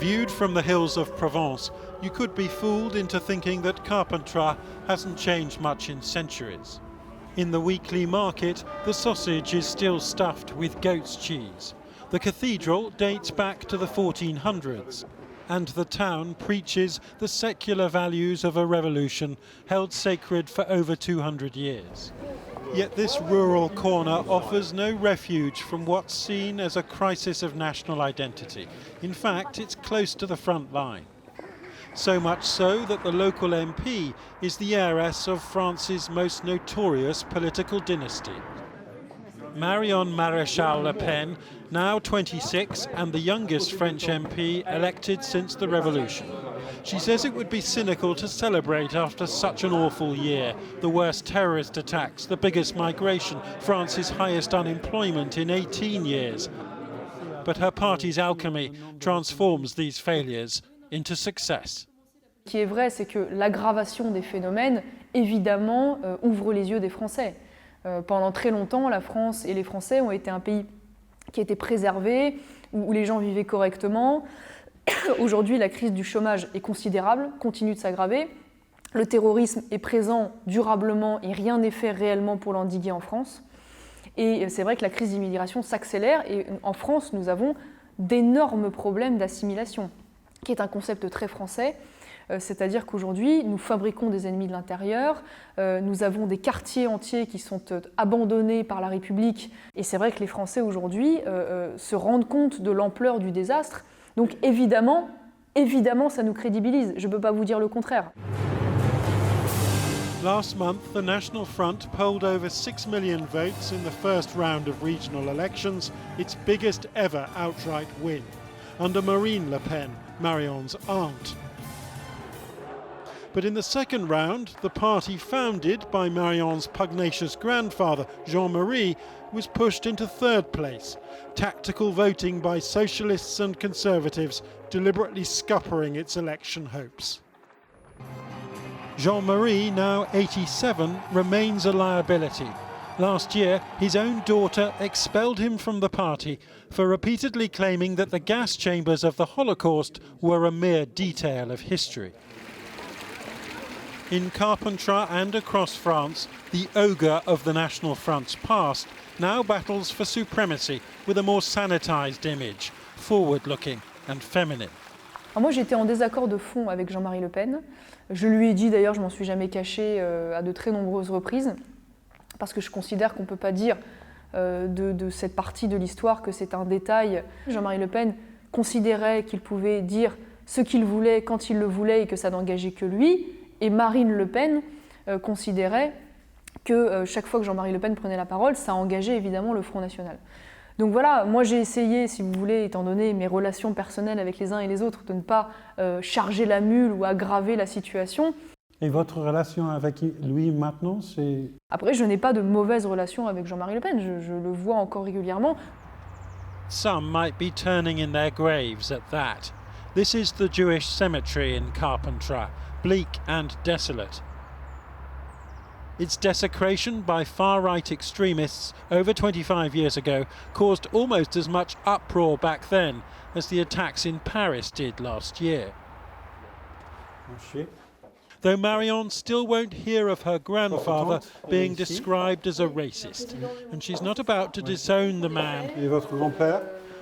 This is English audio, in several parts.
Viewed from the hills of Provence, you could be fooled into thinking that Carpentras hasn't changed much in centuries. In the weekly market, the sausage is still stuffed with goat's cheese. The cathedral dates back to the 1400s, and the town preaches the secular values of a revolution held sacred for over 200 years. Yet this rural corner offers no refuge from what's seen as a crisis of national identity. In fact, it's close to the front line. So much so that the local MP is the heiress of France's most notorious political dynasty. Marion Maréchal Le Pen, now 26 and the youngest French MP elected since the revolution. She says it would be cynical to celebrate after such an awful year. The worst terrorist attacks, the biggest migration, France's highest unemployment in 18 years. But her party's alchemy transforms these failures into success. Ce qui est vrai, c'est que l'aggravation des phénomènes, évidemment, ouvre les yeux des Français. Pendant très longtemps, la France et les Français ont été un pays qui était préservé, où les gens vivaient correctement. Aujourd'hui, la crise du chômage est considérable, continue de s'aggraver. Le terrorisme est présent durablement et rien n'est fait réellement pour l'endiguer en France. Et c'est vrai que la crise d'immigration s'accélère et en France, nous avons d'énormes problèmes d'assimilation, qui est un concept très français. C'est-à-dire qu'aujourd'hui, nous fabriquons des ennemis de l'intérieur, nous avons des quartiers entiers qui sont abandonnés par la République. Et c'est vrai que les Français aujourd'hui se rendent compte de l'ampleur du désastre. Donc évidemment, ça nous crédibilise. Je ne peux pas vous dire le contraire. Last month, the National Front polled over 6 million votes in the first round of regional elections, its biggest ever outright win, under Marion Le Pen, Marion's aunt. But in the second round, the party founded by Marion's pugnacious grandfather, Jean-Marie, was pushed into third place. Tactical voting by socialists and conservatives deliberately scuppering its election hopes. Jean-Marie, now 87, remains a liability. Last year, his own daughter expelled him from the party for repeatedly claiming that the gas chambers of the Holocaust were a mere detail of history. In Carpentras and across France, the ogre of the National Front's past now battles for supremacy with a more sanitized image, forward-looking and feminine. Alors moi, j'étais en désaccord de fond avec Jean-Marie Le Pen. Je lui ai dit, d'ailleurs, je m'en suis jamais cachée à de très nombreuses reprises, parce que je considère qu'on ne peut pas dire de cette partie de l'histoire que c'est un détail. Jean-Marie Le Pen considérait qu'il pouvait dire ce qu'il voulait, quand il le voulait, et que ça n'engageait que lui. Et Marine Le Pen considérait que chaque fois que Jean-Marie Le Pen prenait la parole, ça engageait évidemment le Front National. Donc voilà, moi j'ai essayé, si vous voulez, étant donné mes relations personnelles avec les uns et les autres, de ne pas charger la mule ou aggraver la situation. Et votre relation avec lui maintenant, c'est... Après, je n'ai pas de mauvaise relation avec Jean-Marie Le Pen, je le vois encore régulièrement. Some might be turning in their graves at that. This is the Jewish cemetery in Carpentras, bleak and desolate. Its desecration by far-right extremists over 25 years ago caused almost as much uproar back then as the attacks in Paris did last year. Though Marion still won't hear of her grandfather being described as a racist, and she's not about to disown the man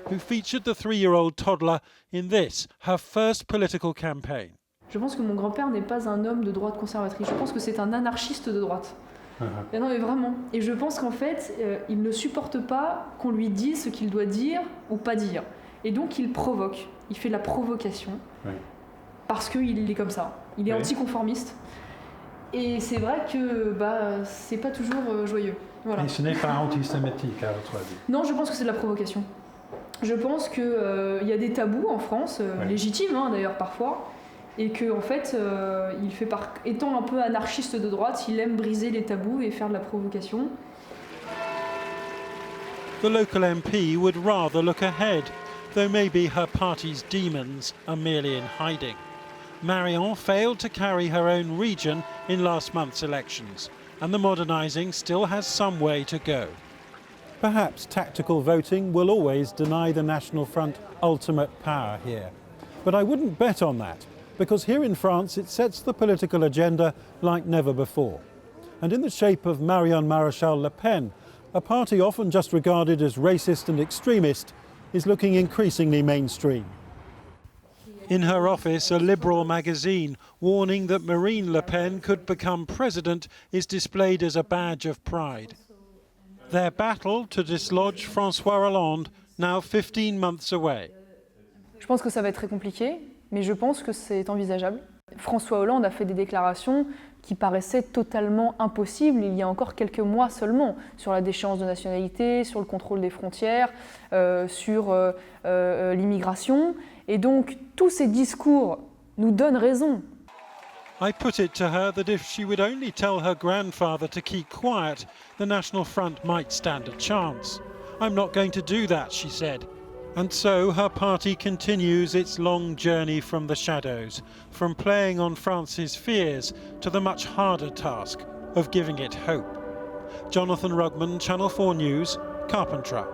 who featured the 3-year-old toddler in this, her first political campaign. Je pense que mon grand-père n'est pas un homme de droite conservatrice, je pense que c'est un anarchiste de droite. Mais non mais vraiment. Et je pense qu'en fait, il ne supporte pas qu'on lui dise ce qu'il doit dire ou pas dire. Et donc il provoque, il fait de la provocation, parce qu'il est comme ça. Il est anticonformiste. Et c'est vrai que c'est pas toujours joyeux. Voilà. Et ce n'est pas antisémitique à votre avis? Non, je pense que c'est de la provocation. Je pense qu'il y a des tabous en France, légitimes d'ailleurs parfois, et que en fait, étant un peu anarchiste de droite, il aime briser les tabous et faire de la provocation. The local MP would rather look ahead, though maybe her party's demons are merely in hiding. Marion failed to carry her own region in last month's elections, and the modernising still has some way to go. Perhaps tactical voting will always deny the National Front ultimate power here. But I wouldn't bet on that, because here in France it sets the political agenda like never before. And in the shape of Marion Maréchal Le Pen, a party often just regarded as racist and extremist is looking increasingly mainstream. In her office, a liberal magazine warning that Marine Le Pen could become president is displayed as a badge of pride. Their battle to dislodge François Hollande, now 15 months away. Je pense que ça va être très compliqué, mais je pense que c'est envisageable. François Hollande a fait des déclarations qui paraissaient totalement impossibles il y a encore quelques mois seulement, sur la déchéance de nationalité, sur le contrôle des frontières, sur l'immigration. Et donc, tous ces discours nous donnent raison. I put it to her that if she would only tell her grandfather to keep quiet, the National Front might stand a chance. I'm not going to do that, she said. And so her party continues its long journey from the shadows, from playing on France's fears to the much harder task of giving it hope. Jonathan Rugman, Channel 4 News, Carpentras.